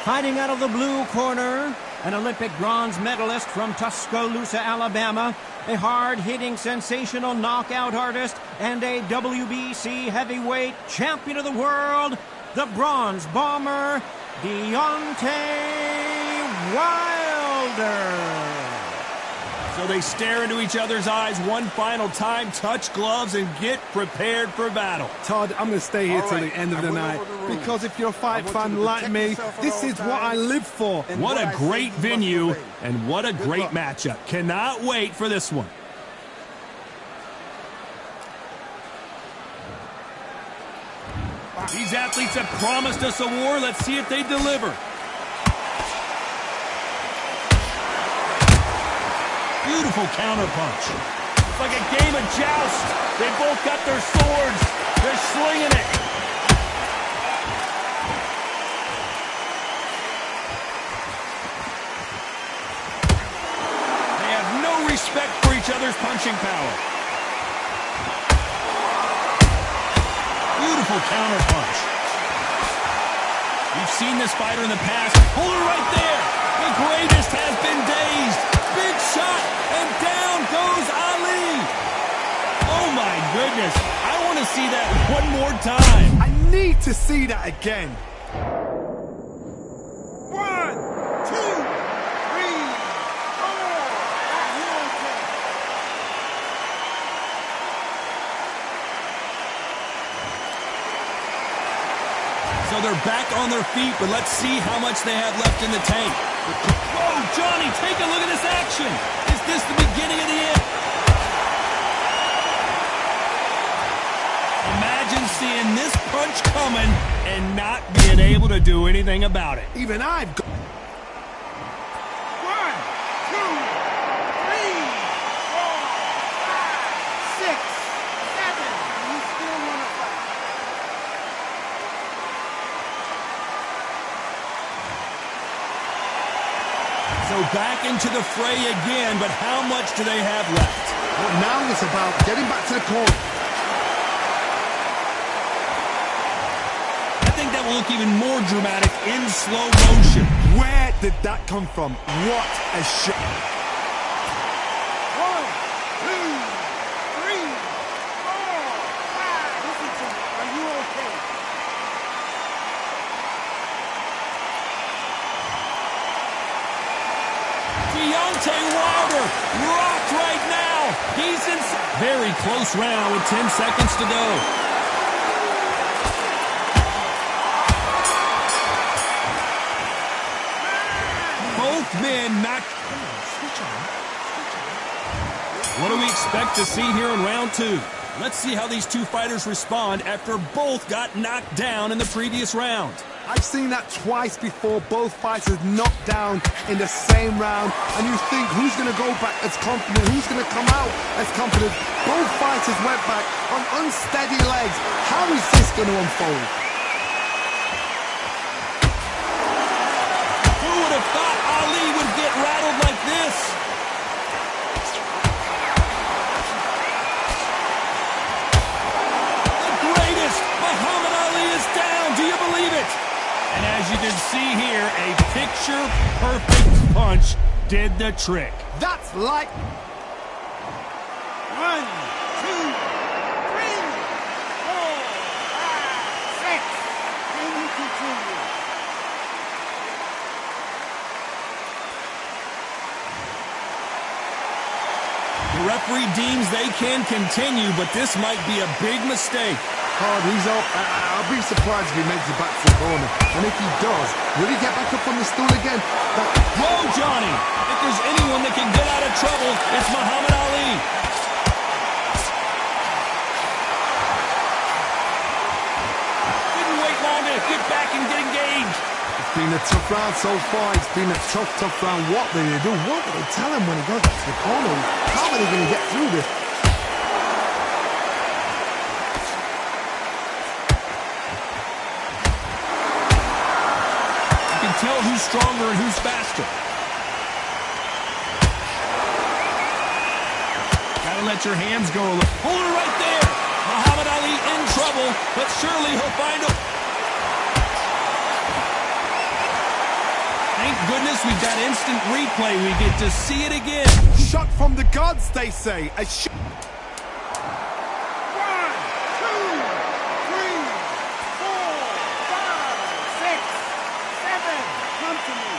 Fighting out of the blue corner, an Olympic bronze medalist from Tuscaloosa, Alabama, a hard-hitting, sensational knockout artist, and a WBC heavyweight champion of the world, the Bronze Bomber, Deontay Wilder. So they stare into each other's eyes one final time, touch gloves, and get prepared for battle. Todd, I'm going to stay here till the end of the night, because if you're a fight fan like me, this is what I live for. What a great venue, and what a great matchup. Cannot wait for this one. These athletes have promised us a war. Let's see if they deliver. Beautiful counterpunch. It's like a game of joust. They both got their swords. They're slinging it. They have no respect for each other's punching power. Beautiful counterpunch. We've seen this fighter in the past. Hold her right there. The greatest has been dazed. Big shot, and down goes Ali. Oh, my goodness. I want to see that one more time. I need to see that again. 1, 2, 3, 4. So they're back on their feet, but let's see how much they have left in the tank. Whoa, Johnny, take a look at this action. Is this the beginning of the end? Imagine seeing this punch coming and not being able to do anything about it. Even I've got... 1, 2, 3, 4, 5, 6, 7. You still want to fight? So back into the fray again, but how much do they have left? Well, now it's about getting back to the corner. I think that will look even more dramatic in slow motion. Where did that come from? What a shot. 1, 2, 3, 4, 5. Listen to me. Are you okay? Deontay Wilder rocked right now. He's in very close round with 10 seconds to go. Both men knocked. What do we expect to see here in round 2? Let's see how these two fighters respond after both got knocked down in the previous round. I've seen that twice before, both fighters knocked down in the same round, and you think who's going to go back as confident, who's going to come out as confident. Both fighters went back on unsteady legs. How is this going to unfold? Who would have thought Ali would get rattled like this? The greatest, Muhammad Ali, is down. Do you believe it? And as you can see here, a picture-perfect punch did the trick. That's like... 1, 2, 3, 4, 5, 6. Can you continue? The referee deems they can continue, but this might be a big mistake. Hard, he's up. I'll be surprised if he makes it back to the corner. And if he does, will he get back up on the stool again? Whoa, Johnny! If there's anyone that can get out of trouble, it's Muhammad Ali. Didn't wait long to get back and get engaged. It's been a tough round so far. It's been a tough round. What will they do? What will they tell him when he goes back to the corner? How are they going to get through this? Tell who's stronger and who's faster. Gotta let your hands go a little. Hold her right there. Muhammad Ali in trouble, but surely he'll find a... goodness, we've got instant replay. We get to see it again. Shot from the gods, they say. A shot. 1, 2, 3, 4, 5, 6, 7. Come to me.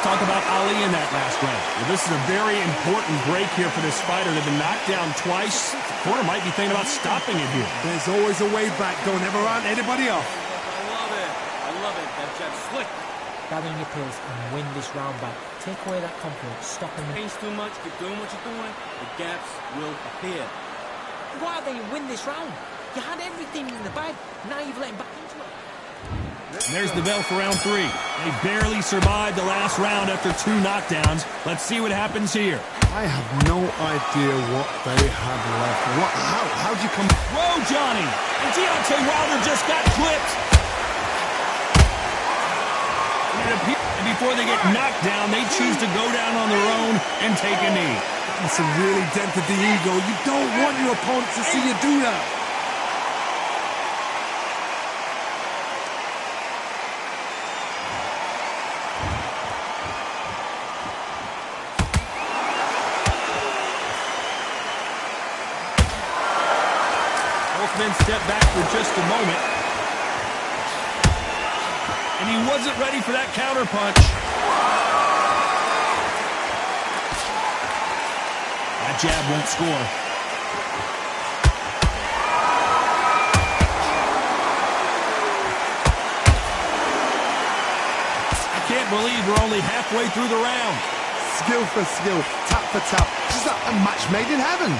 Talk about Ali in that last round. Well, this is a very important break here for this fighter. They've been knocked down twice. The corner might be thinking about stopping it here. There's always a way back. Don't ever round anybody off. I love it. That jab slick. Gather in your pace and win this round back. Take away that confidence. Stop him. Change too much. Keep doing what you're doing. The gaps will appear. Why don't you win this round? You had everything in the bag. Now you've let him back into it. And there's the bell for round 3. They barely survived the last round after 2 knockdowns. Let's see what happens here. I have no idea what they had left. How'd you come? Whoa, Johnny! And Deontay Wilder just got clipped. And before they get knocked down, they choose to go down on their own and take a knee. That's really dented the ego. You don't want your opponent to see you do that. Men step back for just a moment. And he wasn't ready for that counter punch. That jab won't score. I can't believe we're only halfway through the round. Skill for skill, tap for tap. Just like a match made in heaven.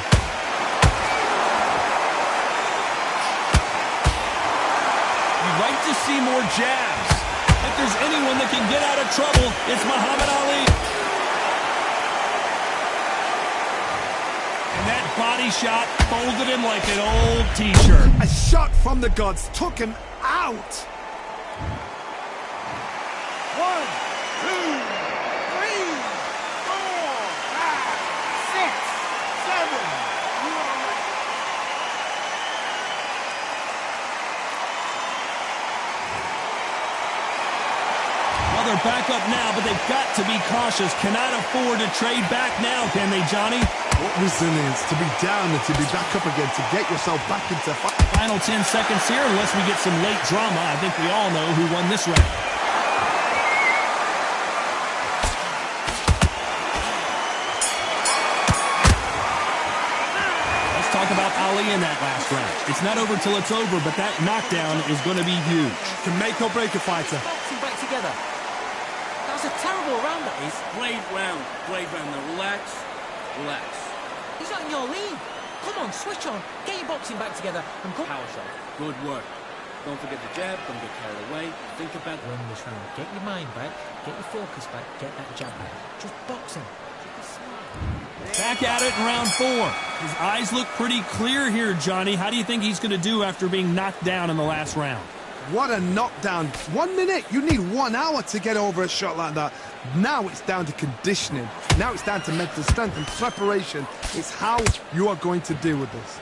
Like to see more jabs. If there's anyone that can get out of trouble, it's Muhammad Ali. And that body shot folded him like an old t-shirt. A shot from the gods took him out. 1, 2, 3, 4, 5, 6, 7. They're back up now, but they've got to be cautious. Cannot afford to trade back now, can they, Johnny? What resilience to be down and to be back up again, to get yourself back into fight. Final 10 seconds here, unless we get some late drama. I think we all know who won this round. Let's talk about Ali in that last round. It's not over till it's over, but that knockdown is going to be huge. Can make or break a fighter. Boxing back together. That was a terrible round, that is. Great round. Now relax. He's not in your league. Come on, switch on. Get your boxing back together and go. Power shot. Good work. Don't forget the jab. Don't get carried away. Think about Win this round. Get your mind back. Get your focus back. Get that jab back. Just boxing. Back at it in round 4. His eyes look pretty clear here, Johnny. How do you think he's going to do after being knocked down in the last round? What a knockdown. 1 minute. You need 1 hour to get over a shot like that. Now it's down to conditioning. Now it's down to mental strength and preparation. It's how you are going to deal with this.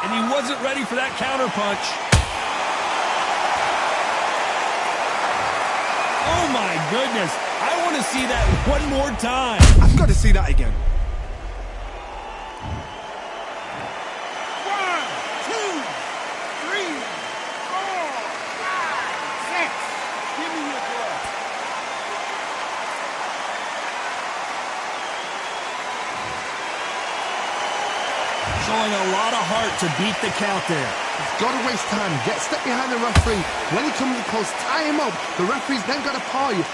And he wasn't ready for that counter punch. Oh my goodness. I want to see that one more time. I've got to see that again. 1, 2, 3, 4, 5, 6. Give me your glove. Showing a lot of heart to beat the count there. He's got to waste time. Step behind the referee. When he comes close, tie him up. The referee's then got to paw you.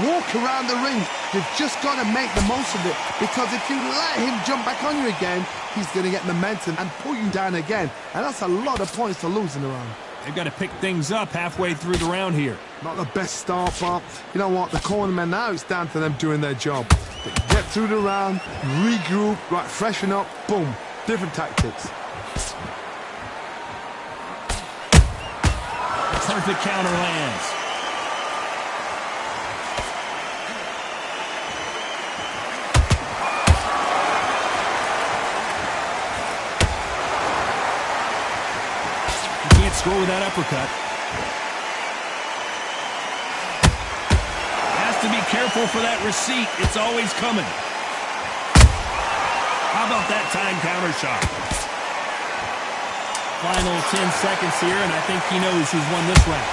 Walk around the ring. You've just got to make the most of it. Because if you let him jump back on you again, he's going to get momentum and pull you down again. And that's a lot of points to lose in the round. They've got to pick things up halfway through the round here. Not the best start, but you know what? The cornermen now, it's down to them doing their job. They get through the round, regroup, right, freshen up, boom. Different tactics. Perfect counter lands. score with that uppercut. Has to be careful for that receipt. It's always coming. How about that time counter shot? Final 10 seconds here, and I think he knows who's won this round.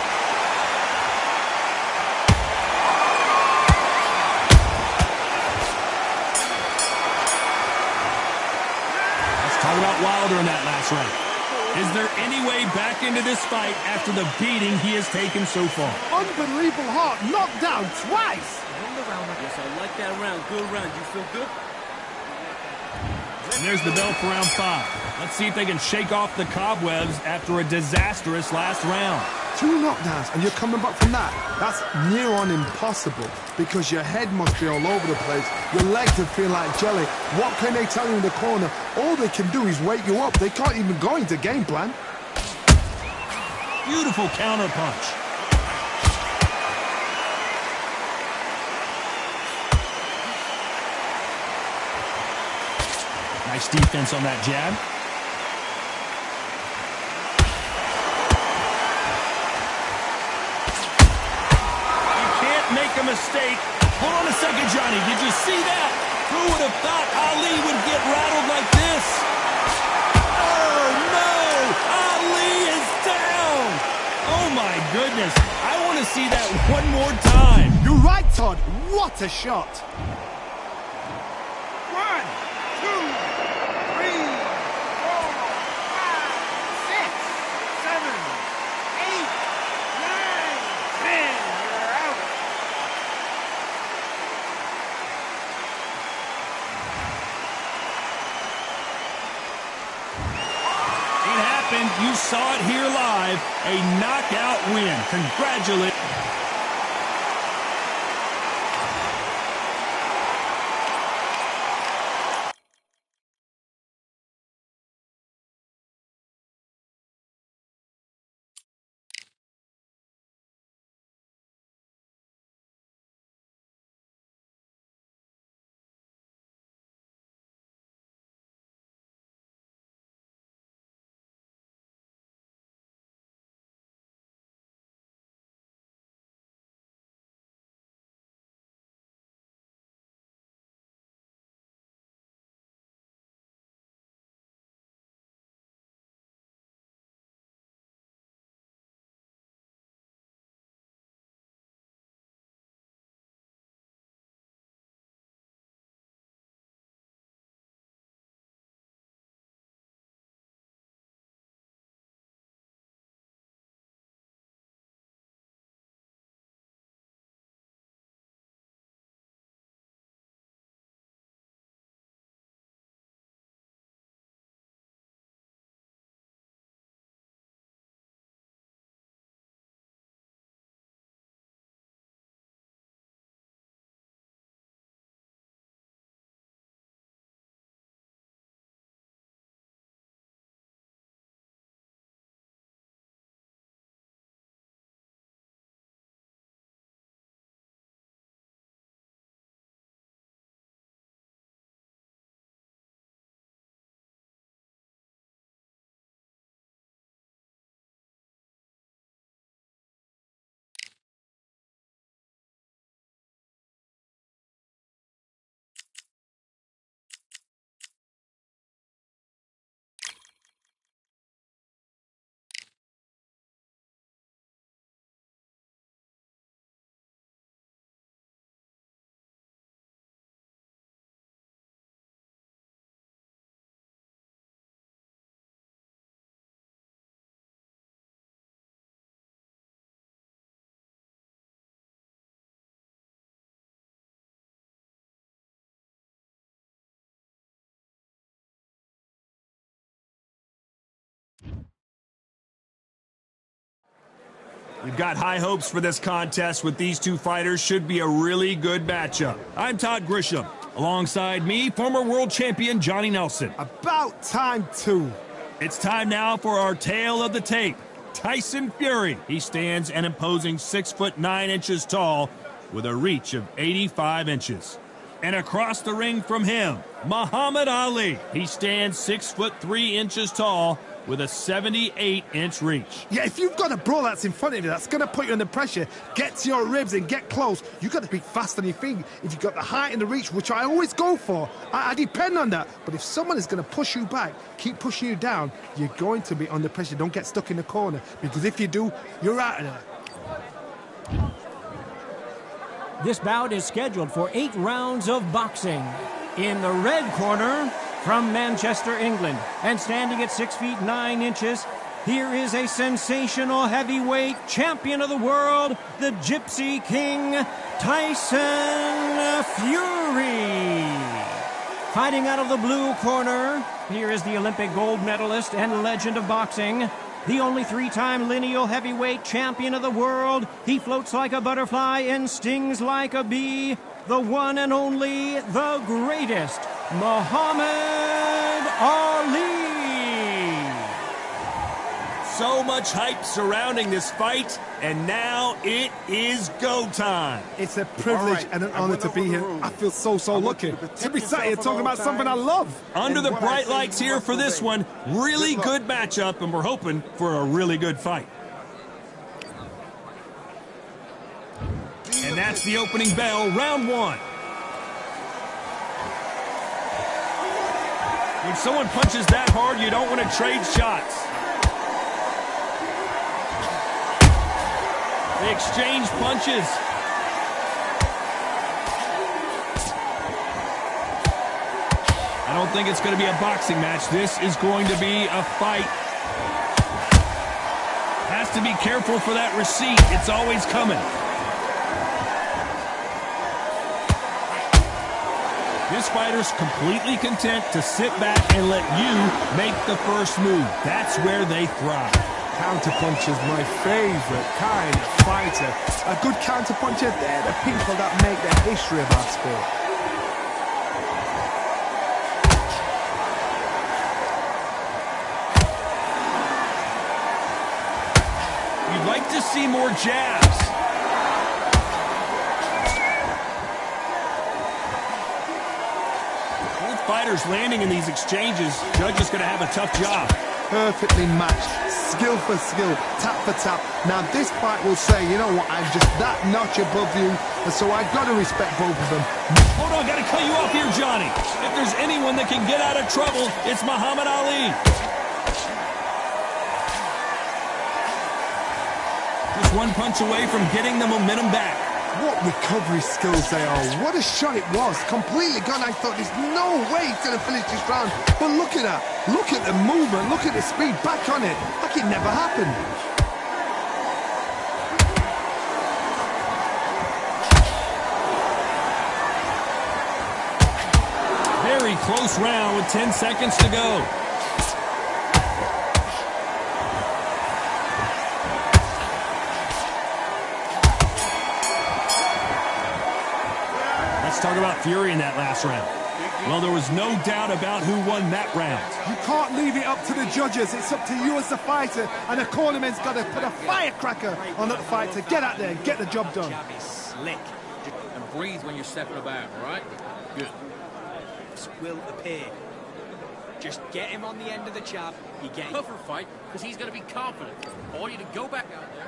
Let's talk about Wilder in that last round. Is there any way back into this fight after the beating he has taken so far? Unbelievable heart, knocked down twice. Yes, I like that round. Good round. You feel good? And there's the bell for round 5. Let's see if they can shake off the cobwebs after a disastrous last round. 2 knockdowns and you're coming back from that. That's near on impossible because your head must be all over the place. Your legs will feel like jelly. What can they tell you in the corner? All they can do is wake you up. They can't even go into game plan. Beautiful counter punch. Nice defense on that jab. You can't make a mistake. Hold on a second, Johnny. Did you see that? Who would have thought Ali would get rattled like this? Oh, no! Ali is down! Oh, my goodness. I want to see that one more time. You're right, Todd. What a shot. 1, 2, 3, 4, 5, 6, 7, 8, 9, 10. You're out. It happened. You saw it here live. A knockout win. Congratulations. We've got high hopes for this contest with these two fighters. Should be a really good matchup. I'm Todd Grisham. Alongside me, former world champion Johnny Nelson. About time, too. It's time now for our tale of the tape. Tyson Fury. He stands an imposing 6'9" tall with a reach of 85 inches. And across the ring from him, Muhammad Ali. He stands 6'3" tall with a 78-inch reach. Yeah, if you've got a brawler that's in front of you, that's going to put you under pressure, get to your ribs and get close, you've got to be fast on your feet. If you've got the height and the reach, which I always go for, I depend on that. But if someone is going to push you back, keep pushing you down, you're going to be under pressure. Don't get stuck in the corner, because if you do, you're out of there. This bout is scheduled for 8 rounds of boxing. In the red corner, from Manchester, England, and standing at 6 feet 9 inches, here is a sensational heavyweight champion of the world, the Gypsy King, Tyson Fury. Fighting out of the blue corner, here is the Olympic gold medalist and legend of boxing, the only 3-time lineal heavyweight champion of the world. He floats like a butterfly and stings like a bee. The one and only, the greatest, Muhammad Ali. So much hype surrounding this fight, and now it is go time. It's a privilege and an honor to be here. I feel so lucky to be sat here talking about something I love. Under the bright lights here for this one, really good matchup, and we're hoping for a really good fight. And that's the opening bell, round 1. When someone punches that hard, you don't want to trade shots. They exchange punches. I don't think it's going to be a boxing match. This is going to be a fight. Has to be careful for that receipt. It's always coming. This fighter's completely content to sit back and let you make the first move. That's where they thrive. Counterpuncher's my favorite kind of fighter. A good counterpuncher, they're the people that make the history of our sport. You'd like to see more jabs. Both fighters landing in these exchanges. Judge is going to have a tough job. Perfectly matched, skill for skill, tap for tap. Now this fight will say, you know what, I'm just that notch above you, and so I've got to respect both of them. Hold on, got to cut you off here, Johnny. If there's anyone that can get out of trouble, it's Muhammad Ali. Just one punch away from getting the momentum back. What recovery skills they are. What a shot it was. Completely gone. I thought there's no way he's going to finish this round. But look at that. Look at the movement. Look at the speed. Back on it. Like it never happened. Very close round with 10 seconds to go. Talk about Fury in that last round. Well, there was no doubt about who won that round. You can't leave it up to the judges. It's up to you as the fighter, and the cornerman's got to put a firecracker on that fight to get out there and get the job done. Jab is slick. And breathe when you're stepping about, all right? Good. Will appear. Just get him on the end of the jab. You get him. Tougher fight, because he's going to be confident. I want you to go back out there.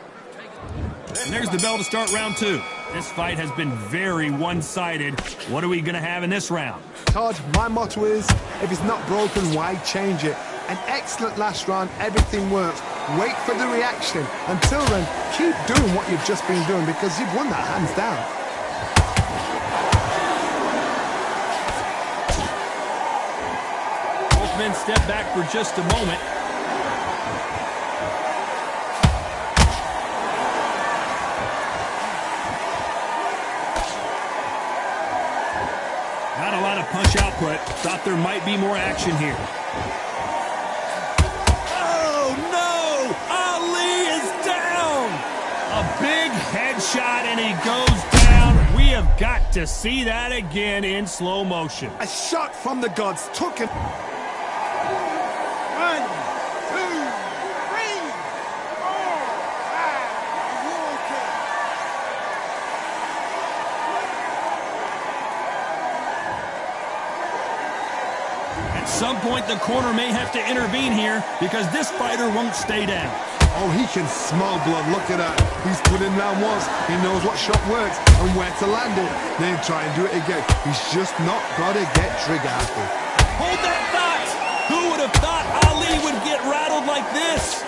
And there's the bell to start round 2. This fight has been very one-sided. What are we going to have in this round? Todd, my motto is, if it's not broken, why change it? An excellent last round, everything works. Wait for the reaction. Until then, keep doing what you've just been doing, because you've won that hands down. Both men step back for just a moment. Not a lot of punch output. Thought there might be more action here. Oh, no! Ali is down! A big headshot, and he goes down. We have got to see that again in slow motion. A shot from the gods took him. 1, 2, 3, 4, 5. some point, the corner may have to intervene here because this fighter won't stay down. Oh, he can smell blood. Look at that. He's put in round once. He knows what shot works and where to land it. Then try and do it again. He's just not got to get trigger happy. Hold that thought! Who would have thought Ali would get rattled like this?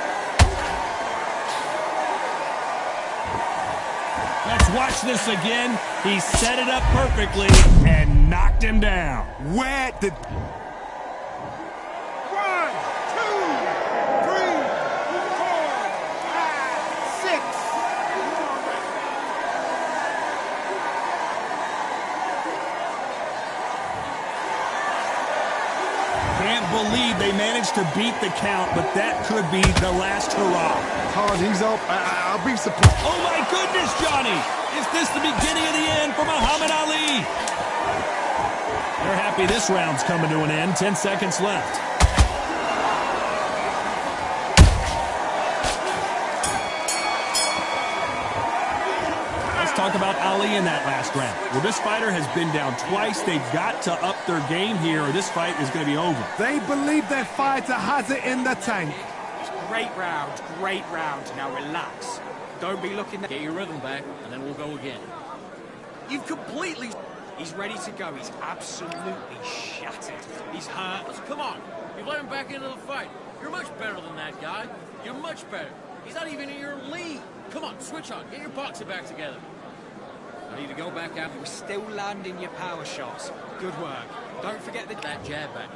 Let's watch this again. He set it up perfectly and knocked him down. Where did... 1, 2, 3, 4, 5, 6. Can't believe they managed to beat the count, but that could be the last hurrah. Hard, he's up. I'll be surprised. Oh my goodness, Johnny! Is this the beginning of the end for Muhammad Ali? They're happy this round's coming to an end. 10 seconds left. Let's talk about Ali in that last round. Well, this fighter has been down twice. They've got to up their game here or this fight is going to be over. They believe their fighter has it in the tank. Great round, great round. Now relax. Don't be looking... Get your rhythm back, and then we'll go again. You've completely... He's ready to go. He's absolutely shattered. He's hurt. Come on, you've let him back into the fight. You're much better than that guy. You're much better. He's not even in your league. Come on, switch on. Get your boxing back together. I need to go back out. We're still landing your power shots. Good work. Don't forget That jab back.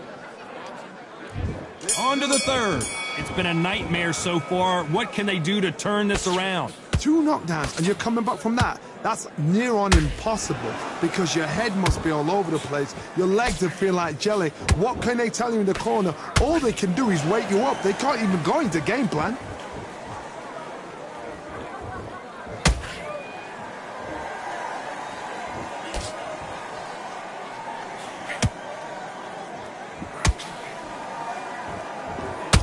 On to the third. It's been a nightmare so far. What can they do to turn this around? 2 knockdowns and you're coming back from that. That's near on impossible because your head must be all over the place. Your legs will feel like jelly. What can they tell you in the corner? All they can do is wake you up. They can't even go into game plan.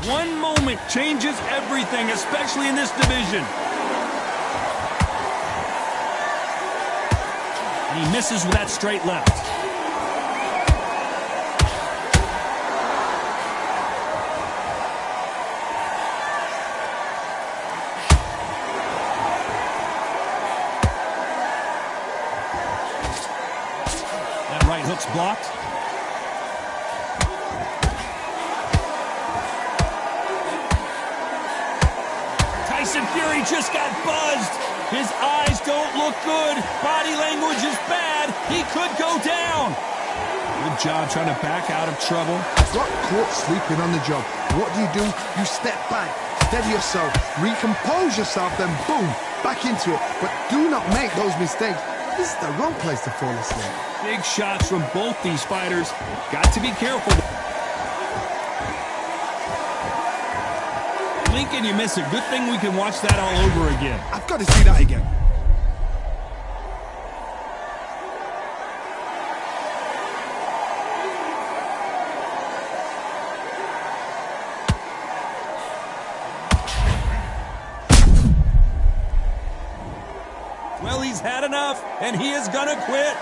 One moment changes everything, especially in this division. And he misses with that straight left. That right hook's blocked. Fury just got buzzed. His eyes don't look good. Body language is bad. He could go down. Good job trying to back out of trouble. Got caught sleeping on the job. What do? You step back, steady yourself, recompose yourself, then boom, back into it. But do not make those mistakes. This is the wrong place to fall asleep. Big shots from both these fighters. Got to be careful. Lincoln, you miss it. Good thing we can watch that all over again. I've got to see that again. Well, he's had enough, and he is gonna quit.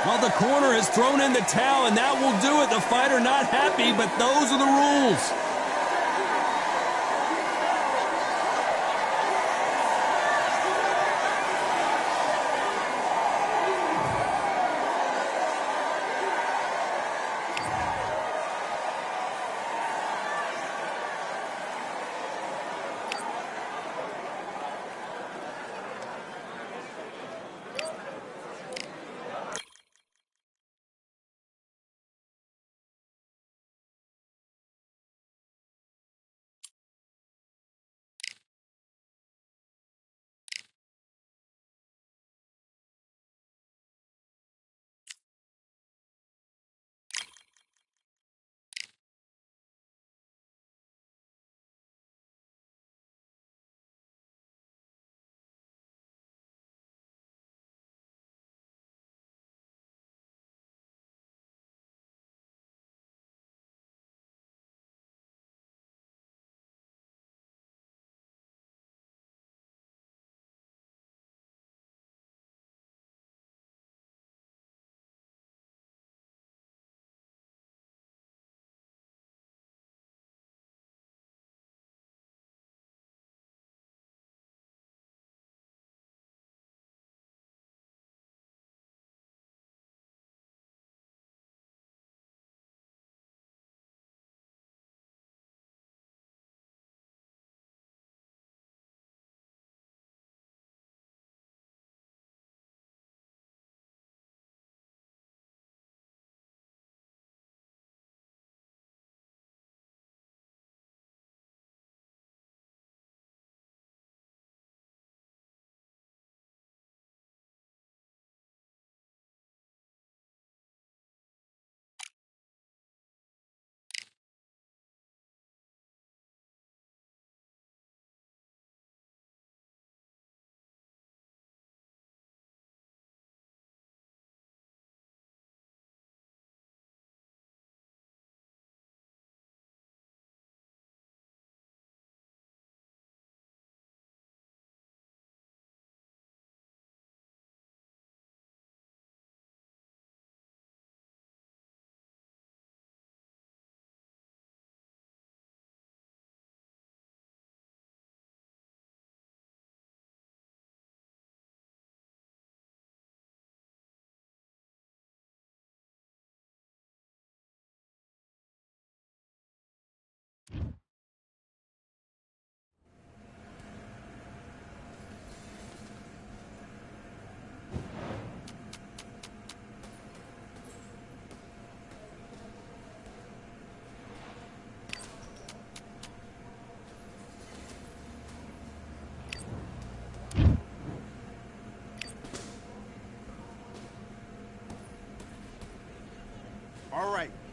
Well, the corner has thrown in the towel, and that will do it. The fighter not happy, but those are the rules.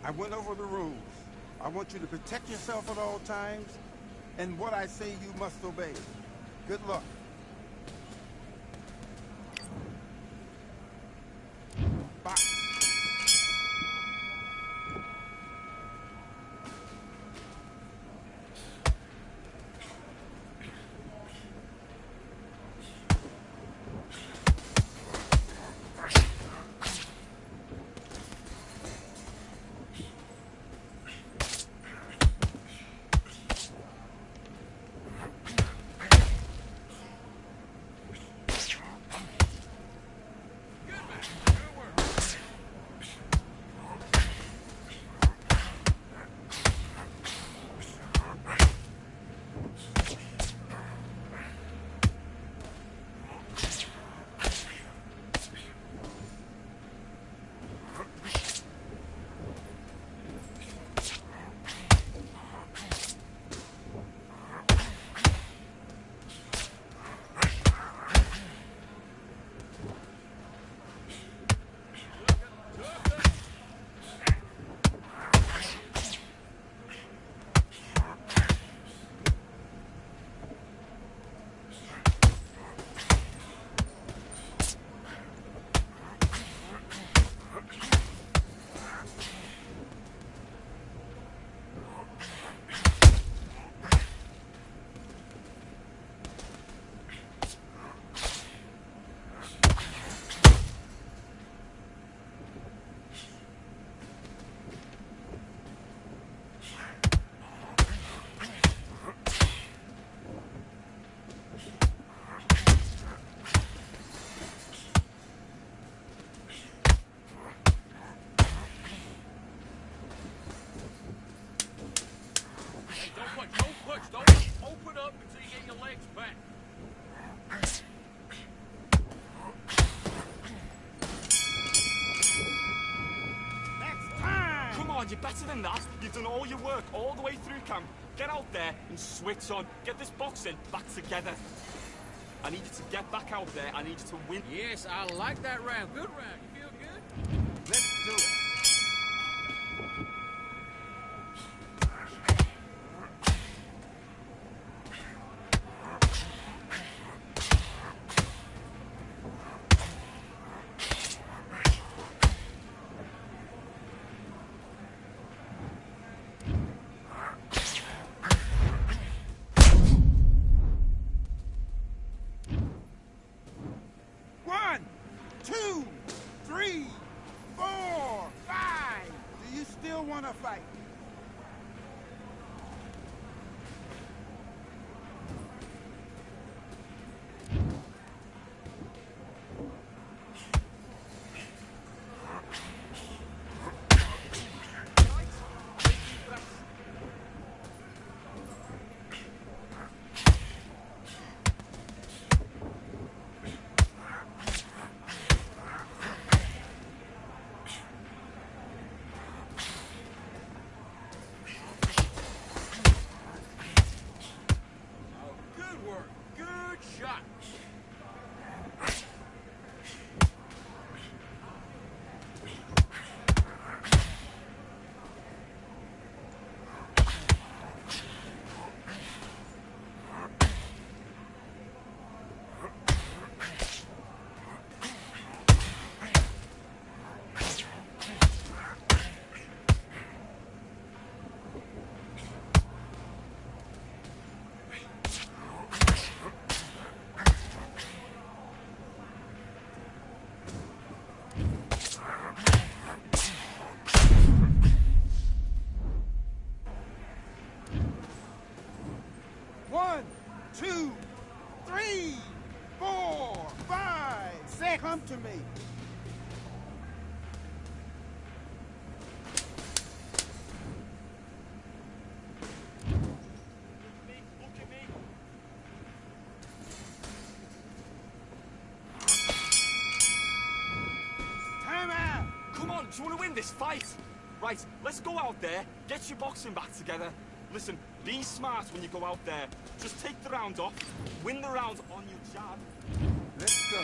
I went over the rules. I want you to protect yourself at all times, and what I say you must obey. Good luck. Box. Don't open up until you get your legs back. Next time! Come on, you're better than that. You've done all your work all the way through camp. Get out there and switch on. Get this boxing back together. I need you to get back out there. I need you to win. Yes, I like that round. Good round. You feel good? Let's do it. One, two, three, 4, 5. Do you still want to fight? Good work. Good shot. One, two, three, 4, 5, 6. Come to me. Look at me. Time out. Come on, do you want to win this fight? Right, let's go out there, get your boxing back together. Listen, be smart when you go out there. Just take the round off, win the round on your jab. Let's go.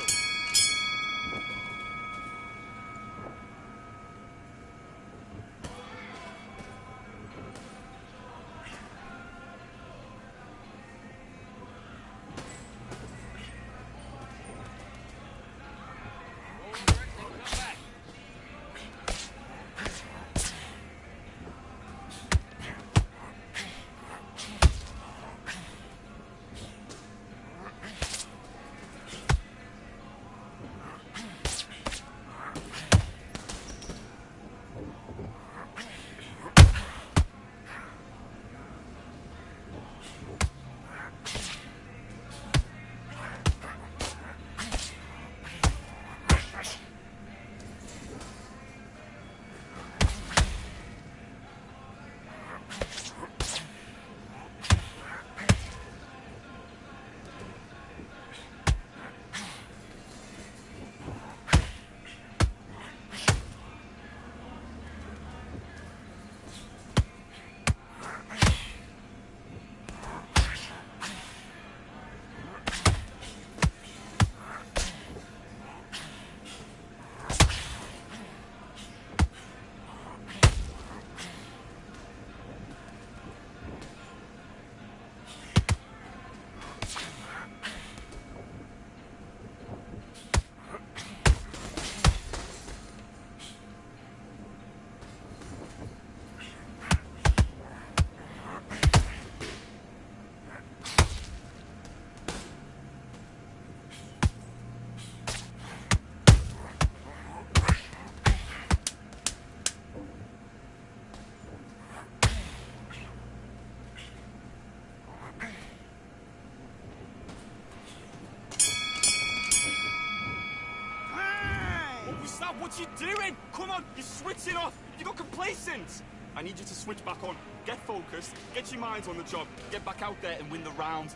What you doing? Come on, you're switching off. You got complacent. I need you to switch back on. Get focused, get your minds on the job, get back out there and win the round.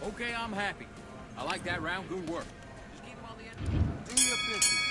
Okay, I'm happy. I like that round. Good work. Just keep him on the end. Do your business.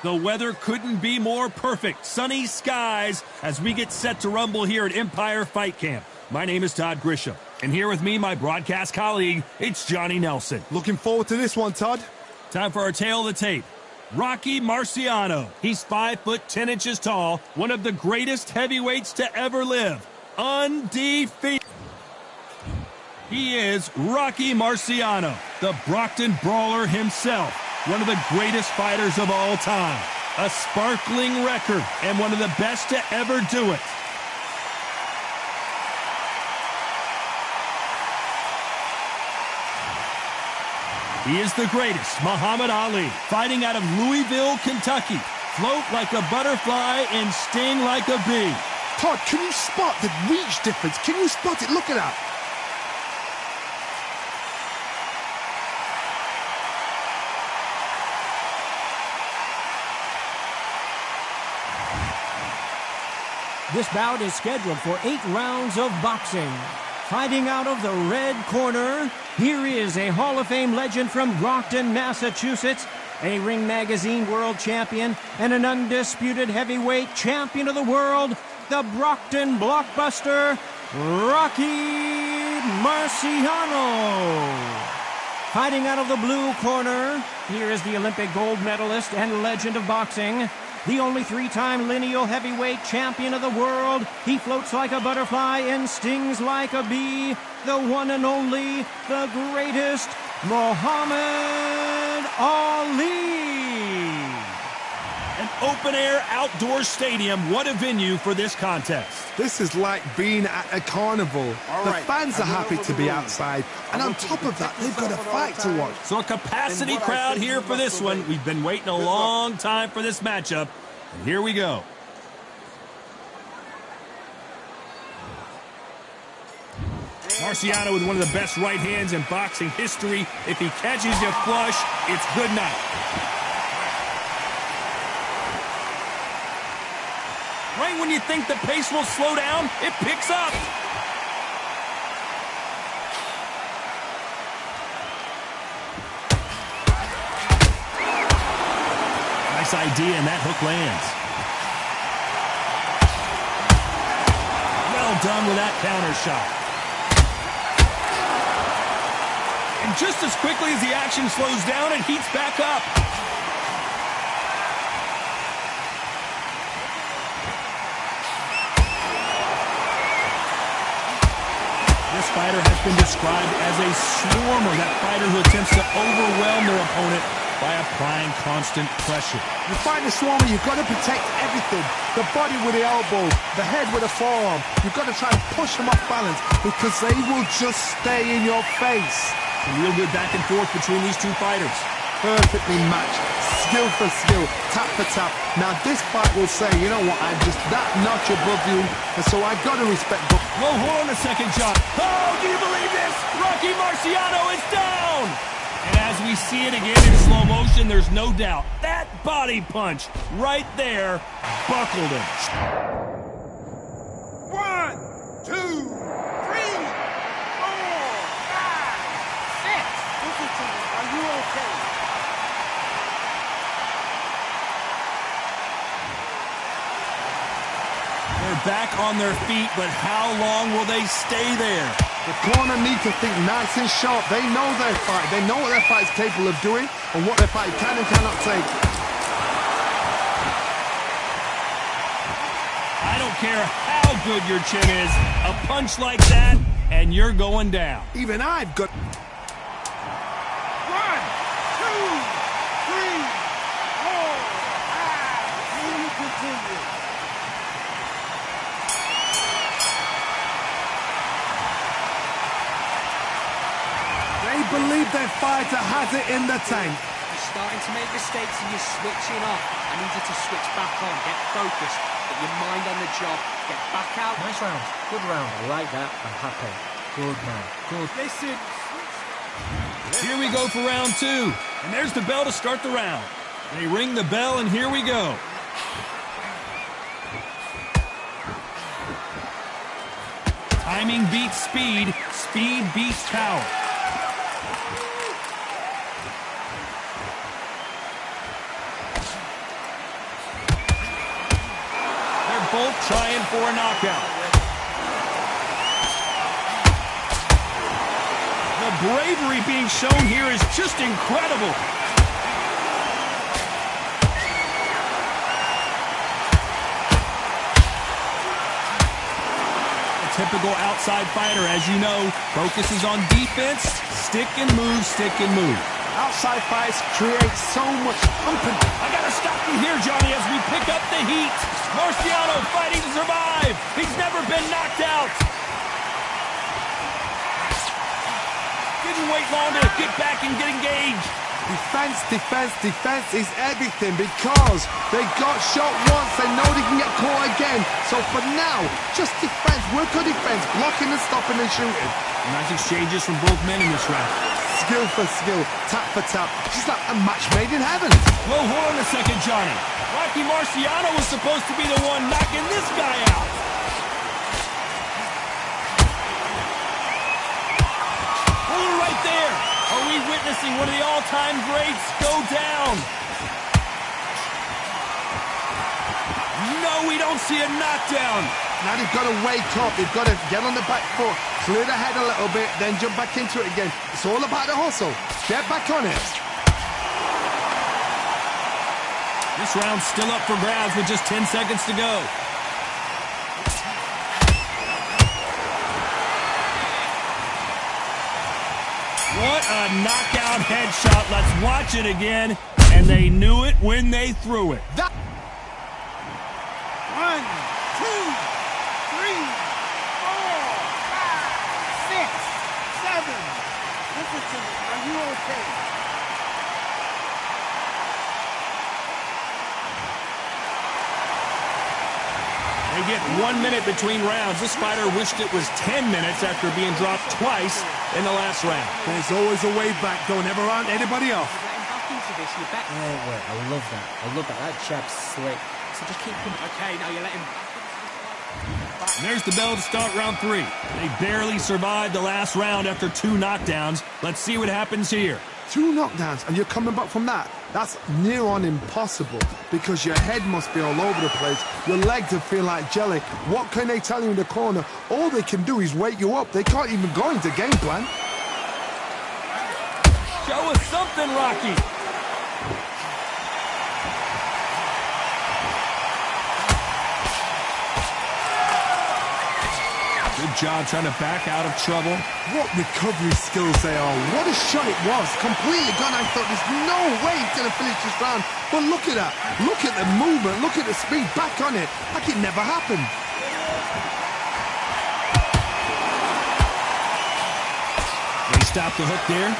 The weather couldn't be more perfect. Sunny skies as we get set to rumble here at Empire Fight Camp. My name is Todd Grisham, and here with me, my broadcast colleague, it's Johnny Nelson. Looking forward to this one, Todd. Time for our tale of the tape. Rocky Marciano. He's 5 foot 10 inches tall, one of the greatest heavyweights to ever live. Undefeated. He is Rocky Marciano, the Brockton Brawler himself. One of the greatest fighters of all time. A sparkling record and one of the best to ever do it. He is the greatest, Muhammad Ali, fighting out of Louisville, Kentucky. Float like a butterfly and sting like a bee. Todd, can you spot the reach difference? Can you spot it? Look at that. This bout is scheduled for 8 rounds of boxing. Fighting out of the red corner, here is a Hall of Fame legend from Brockton, Massachusetts, a Ring Magazine world champion, and an undisputed heavyweight champion of the world, the Brockton blockbuster, Rocky Marciano. Fighting out of the blue corner, here is the Olympic gold medalist and legend of boxing, the only 3-time lineal heavyweight champion of the world. He floats like a butterfly and stings like a bee. the one and only, the greatest, Muhammad Ali. An open-air outdoor stadium. What a venue for this contest. This is like being at a carnival. The fans are happy to be outside, and on top of that, they've got a fight to watch. So a capacity crowd here for this one. We've been waiting a long time for this matchup, and here we go. Marciano with one of the best right hands in boxing history. If he catches you flush, it's good night. Right when you think the pace will slow down, it picks up. Nice idea, and that hook lands. Well done with that counter shot. And just as quickly as the action slows down, it heats back up. This fighter has been described as a swarmer, that fighter who attempts to overwhelm their opponent by applying constant pressure. You find a swarmer, you've got to protect everything. The body with the elbow, the head with the forearm. You've got to try and push them off balance because they will just stay in your face. Some real good back and forth between these two fighters. Perfectly matched, skill for skill, tap for tap. Now this fight will say, you know what, I'm just that notch above you, and so I got to respect both. Whoa, hold on a second, John. Oh, do you believe this? Rocky Marciano is down! And as we see it again in slow motion, there's no doubt that body punch right there buckled him. 1, 2, 3, 4, 5, 6. Listen to me. Are you okay? They're back on their feet, but how long will they stay there? The corner need to think nice and sharp. They know their fight. They know what their fight is capable of doing and what their fight can and cannot take. I don't care how good your chin is. A punch like that, and you're going down. Even I've got... 1, 2, 3, 4, 5. Can you continue? They believe their fighter has it in the tank. You're starting to make mistakes and you're switching off. I need you to switch back on, get focused, get your mind on the job, get back out. Nice round. Good round. I like that. I'm happy. Good man. Good. Listen. Here we go for round two. And there's the bell to start the round. They ring the bell, and here we go. Timing beats speed. Speed beats power. They're both trying for a knockout. The bravery being shown here is just incredible. A typical outside fighter, as you know, focuses on defense, stick and move, stick and move. Outside fights create so much company. I gotta stop you here, Johnny, as we pick up the heat. Marciano fighting to survive. He's never been knocked out. Didn't wait long to get back and get engaged. Defense, defense, defense is everything because they got shot once, they know they can get caught again. So for now, just defense, work on defense, blocking and stopping and shooting. Nice exchanges from both men in this round. Skill for skill, tap for tap, just like a match made in heaven. Whoa, hold on a second, Johnny. Rocky Marciano was supposed to be the one knocking this guy out. Hold it right there. Are we witnessing one of the all-time greats go down? No, we don't see a knockdown. Now they've got to wake up, they've got to get on the back foot, clear the head a little bit, then jump back into it again. It's all about the hustle. Get back on it. This round's still up for grabs with just 10 seconds to go. What a knockout headshot. Let's watch it again. And they knew it when they threw it. 1, 2, 3, 4, 5, 6, 7. Listen to me. Are you okay? They get 1 minute between rounds. This fighter wished it was 10 minutes after being dropped twice in the last round. There's always a way back. Don't ever round anybody off. I love that. I love that. That jab's slick. So just keep him. Okay, now you let him. And there's the bell to start round 3. They barely survived the last round after 2 knockdowns. Let's see what happens here. 2 knockdowns and you're coming back from that. That's near on impossible because your head must be all over the place. Your legs are feeling like jelly. What can they tell you in the corner? All they can do is wake you up. They can't even go into game plan. Show us something, Rocky. Good job trying to back out of trouble. What recovery skills they are. What a shot it was. Completely gone. I thought there's no way he's going to finish this round. But look at that. Look at the movement. Look at the speed. Back on it. Like it never happened. They stopped the hook there.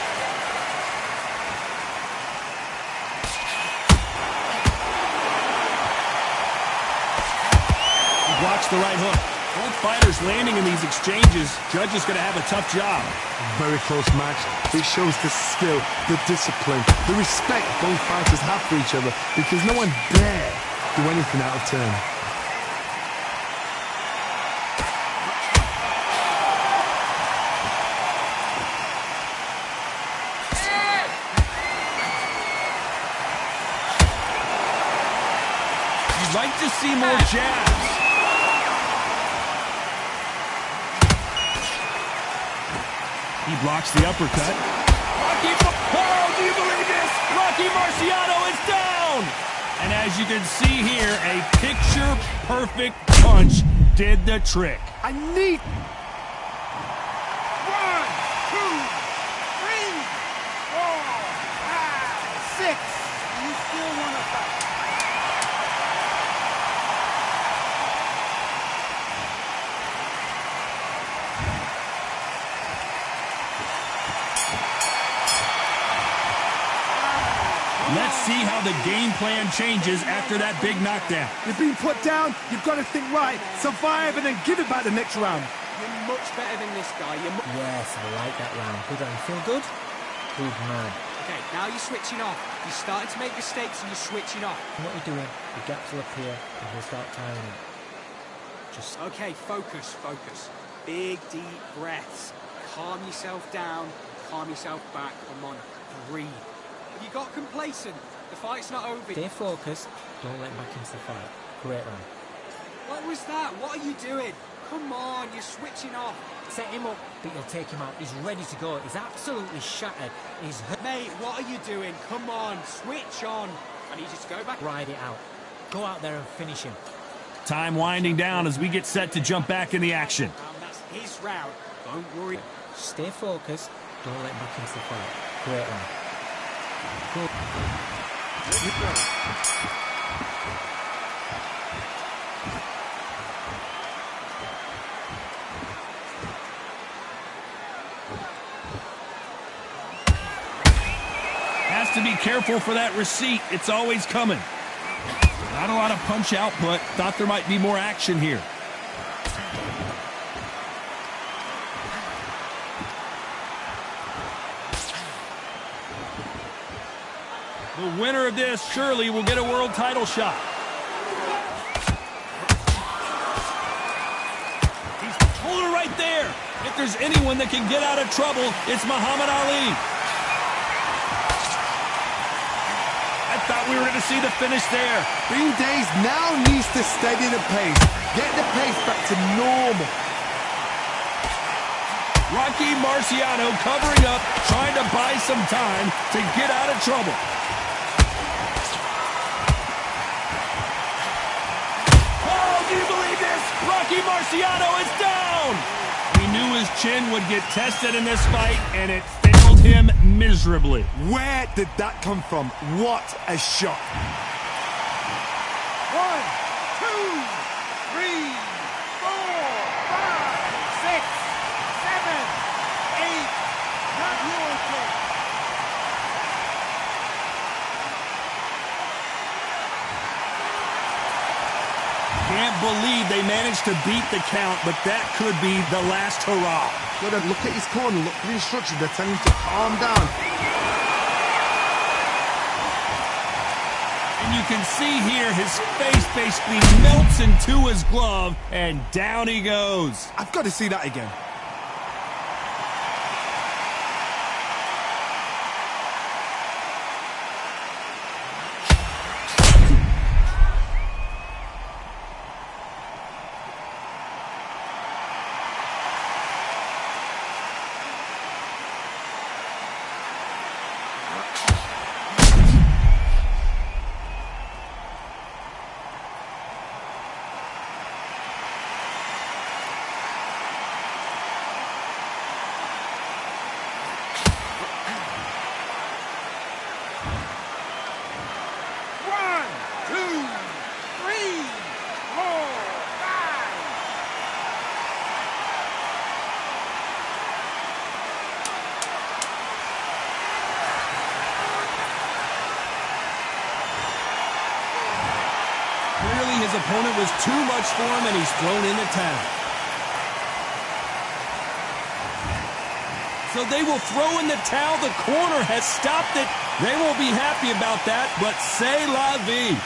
He blocks the right hook. Both fighters landing in these exchanges. Judge is going to have a tough job. Very close match. It shows the skill, the discipline, the respect both fighters have for each other because no one dare do anything out of turn. You'd like to see more jabs. He blocks the uppercut. Rocky, oh, do you believe this? Rocky Marciano is down! And as you can see here, a picture-perfect punch did the trick. I need... 1, 2, 3, 4, 5, 6. You still want to fight? Let's see how the game plan changes after that big knockdown. You've been put down, you've got to think right, survive and then give it back the next round. You're much better than this guy. Yes, I like that round. Good round. Feel good? Good man. Okay, now you're switching off. You're starting to make mistakes and you're switching off. What you're doing, the gaps will appear and we'll start tiring it. Just... Okay, focus, focus. Big, deep breaths. Calm yourself down. Calm yourself back. Come on, breathe. You got complacent. The fight's not over. Stay focused. Don't let back into the fight. Great round. What was that? What are you doing? Come on, you're switching off. Set him up, but you'll take him out. He's ready to go. He's absolutely shattered. He's hurt. Mate, what are you doing? Come on, switch on. I need you to go back. Ride it out. Go out there and finish him. Time winding down as we get set to jump back in the action. That's his round. Don't worry. Stay focused. Don't let back into the fight. Great round. Good. Has to be careful for that receipt. It's always coming. Not a lot of punch output. Thought there might be more action here. The winner of this surely will get a world title shot. He's holding right there. If there's anyone that can get out of trouble, it's Muhammad Ali. I thought we were going to see the finish there. Bean Days now needs to steady the pace. Get the pace back to normal. Rocky Marciano covering up, trying to buy some time to get out of trouble. Do you believe this? Rocky Marciano is down! We knew his chin would get tested in this fight, and it failed him. miserably. Where did that come from? What a shot. 1, 2, 3, 4, 5, 6, 7, 8. Not your turn. Can't believe they managed to beat the count, but that could be the last hurrah. Look at his corner, look at the instructions. They're telling him to calm down. And you can see here his face basically melts into his glove, and down he goes. I've got to see that again. His opponent was too much for him, and he's thrown in the towel. So they will throw in the towel. The corner has stopped it. They won't be happy about that, but c'est la vie.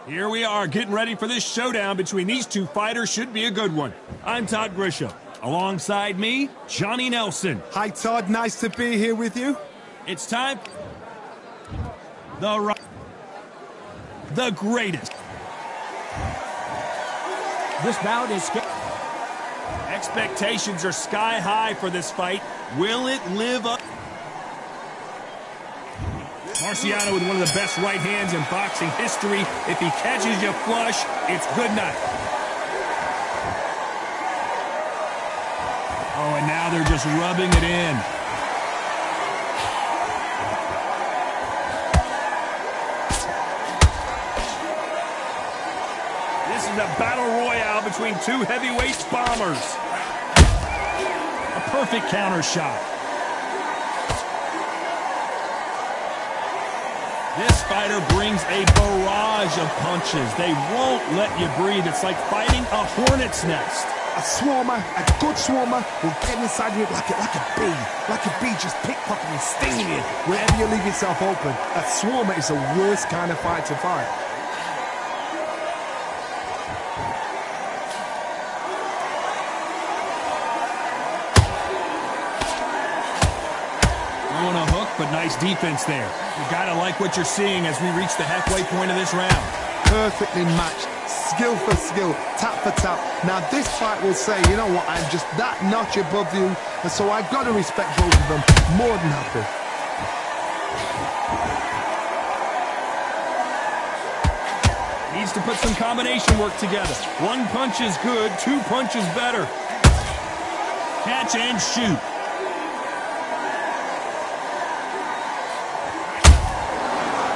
Here we are getting ready for this showdown between these two fighters. Should be a good one. I'm Todd Grisham. Alongside me, Johnny Nelson. Hi, Todd. Nice to be here with you. It's time. The greatest. This bout is... Expectations are sky high for this fight. Will it live up? Marciano with one of the best right hands in boxing history. If he catches you flush, it's good night. Oh, and now they're just rubbing it in. This is a battle royale between two heavyweight bombers. A perfect counter shot. This fighter brings a barrage of punches. They won't let you breathe. It's like fighting a hornet's nest. A swarmer, a good swarmer, will get inside you like a bee. Like a bee just pickpocketing, stinging you wherever you leave yourself open. A swarmer is the worst kind of fight to fight. On a hook, but nice defense there. You gotta like what you're seeing as we reach the halfway point of this round. Perfectly matched, skill for skill, tap for tap. Now this fight will say, you know what, I'm just that notch above you, and so I've got to respect both of them. More than happy. Needs to put some combination work together. One punch is good, two punches better. Catch and shoot.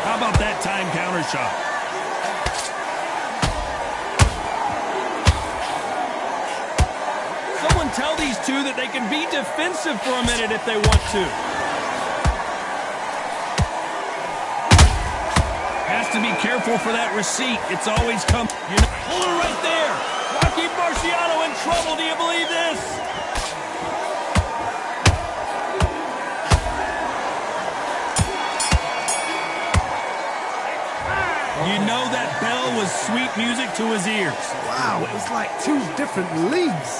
How about that time counter shot? Someone tell these two that they can be defensive for a minute if they want to. Has to be careful for that receipt. It's always come. Pull her right there. Rocky Marciano in trouble. Do you believe this? You know that bell was sweet music to his ears. Wow, it was like two different leagues.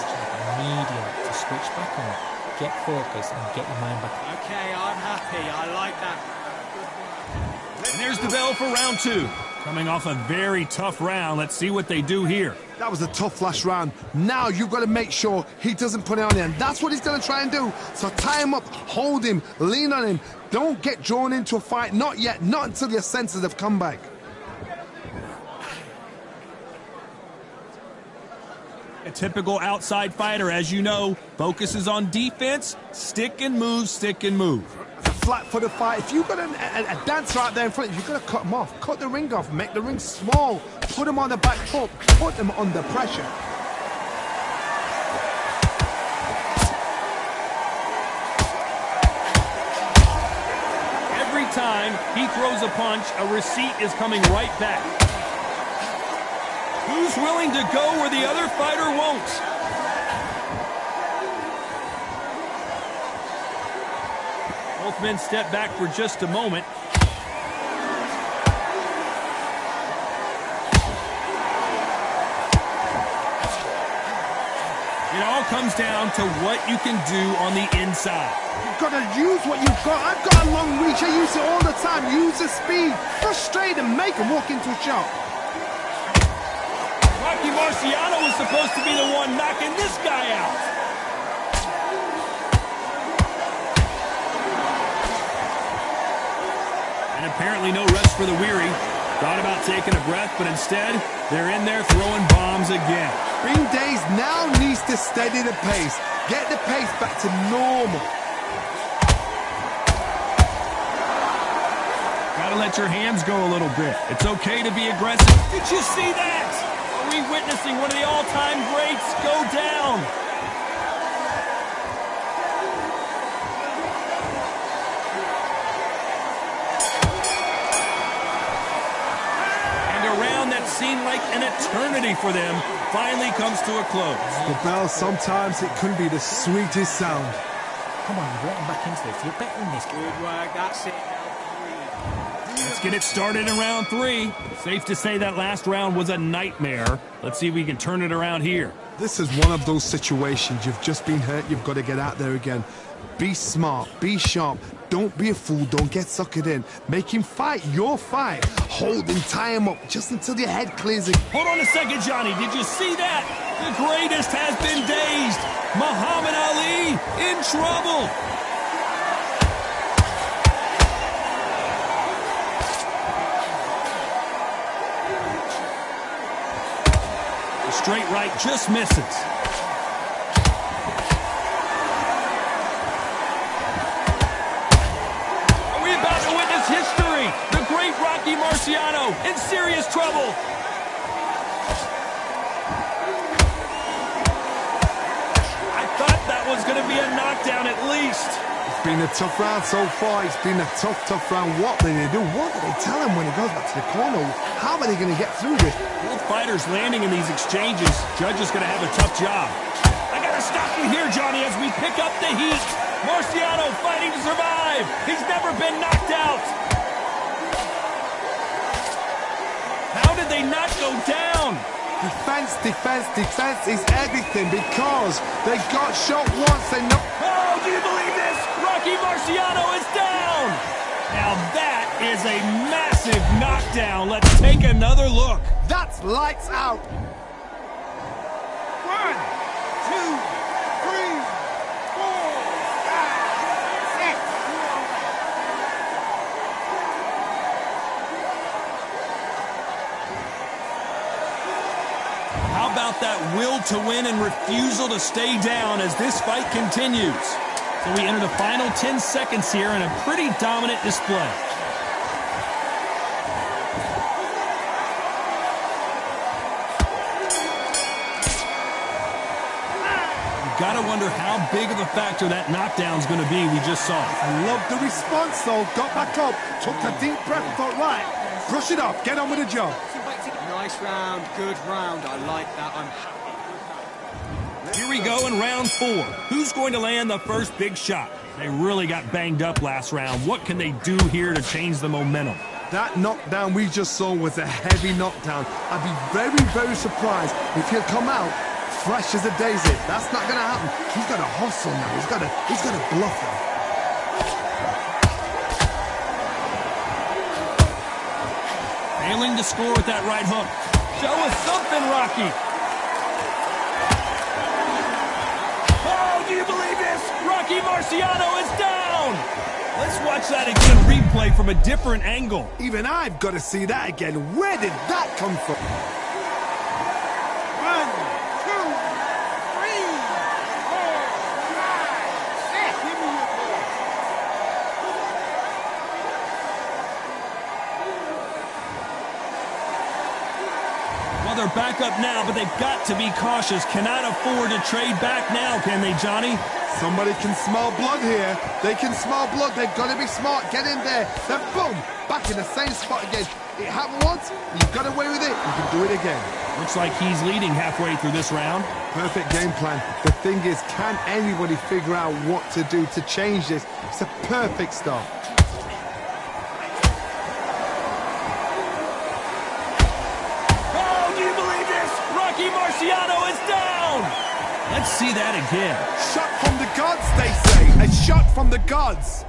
Medium to switch back on, get focused, and get your mind back. Okay, I'm happy. I like that. And there's the bell for round two. Coming off a very tough round, let's see what they do here. That was a tough last round. Now you've got to make sure he doesn't put it on you, and that's what he's going to try and do. So tie him up, hold him, lean on him. Don't get drawn into a fight. Not yet. Not until your senses have come back. A typical outside fighter, as you know, focuses on defense, stick and move, stick and move. It's a flat-footed fight. If you've got a dancer out there in front of you, you've got to cut him off. Cut the ring off, make the ring small, put him on the back foot, put him under pressure. Every time he throws a punch, a receipt is coming right back. Who's willing to go where the other fighter won't? Both men step back for just a moment. It all comes down to what you can do on the inside. You've got to use what you've got. I've got a long reach. I use it all the time. Use the speed. Frustrate and make him walk into a shot. Rocky Marciano was supposed to be the one knocking this guy out. And apparently no rest for the weary. Thought about taking a breath, but instead, they're in there throwing bombs again. Ring Days now needs to steady the pace. Get the pace back to normal. Gotta let your hands go a little bit. It's okay to be aggressive. Did you see that? Are we witnessing one of the all-time greats go down? And a round that seemed like an eternity for them finally comes to a close. The bell, sometimes it can be the sweetest sound. Come on, you're getting back into this. You're better than this. Good work. That's it. Let's get it started in round 3. Safe to say that last round was a nightmare. Let's see if we can turn it around here. This is one of those situations. You've just been hurt. You've got to get out there again. Be smart. Be sharp. Don't be a fool. Don't get suckered in. Make him fight your fight. Hold him, tie him up, just until your head clears it. Hold on a second, Johnny. Did you see that? The greatest has been dazed. Muhammad Ali in trouble. The straight right just misses. History. The great Rocky Marciano in serious trouble. I thought that was going to be a knockdown at least. It's been a tough round so far. It's been a tough round. What do they do? What do they tell him when he goes back to the corner? How are they going to get through this? Both fighters landing in these exchanges. Judge is going to have a tough job. I got to stop you here, Johnny, as we pick up the heat. Marciano fighting to survive. He's never been knocked out. How did they not go down? Defense is everything because they got shot once. They know. Oh, do you believe this? Rocky Marciano is down. Now that is a massive knockdown. Let's take another look. That's lights out. 1, 2, 3, 4, 5, 6. How about that will to win and refusal to stay down as this fight continues? So we enter the final 10 seconds here in a pretty dominant display. Gotta wonder how big of a factor that knockdown's gonna be we just saw. I love the response though. Got back up, took a deep breath, thought, right, brush it off, get on with the job. Nice round, good round. I like that. I'm happy. Here we go in round 4. Who's going to land the first big shot? They really got banged up last round. What can they do here to change the momentum? That knockdown we just saw was a heavy knockdown. I'd be very surprised if he'll come out fresh as a daisy. That's not going to happen. He's got to hustle now. He's got to bluff him. Failing to score with that right hook. Show us something, Rocky. Oh, do you believe this? Rocky Marciano is down. Let's watch that again, replay from a different angle. Even I've got to see that again. Where did that come from? 1, 2, 3, 4, 5, 6. Give me your ball. Well, they're back up now, but they've got to be cautious. Cannot afford to trade back now, can they, Johnny? Somebody can smell blood here. They can smell blood. They've got to be smart. Get in there. Then boom, back in the same spot again. It happened once. You got away with it. You can do it again. Looks like he's leading halfway through this round. Perfect game plan. The thing is, can anybody figure out what to do to change this? It's a perfect start. Oh, do you believe this? Rocky Marciano is down. Let's see that again. Shot from the gods, they say. A shot from the gods.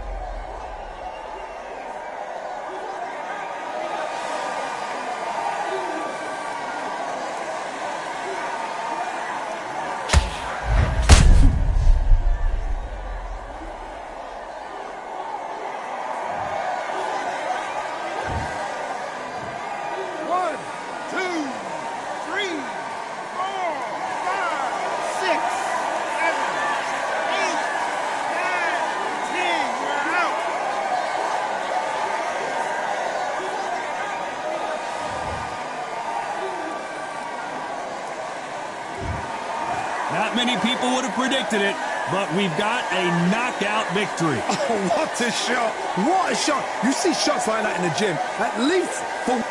Not many people would have predicted it, but we've got a knockout victory. Oh, what a shot. What a shot. You see shots like that in the gym. At least for...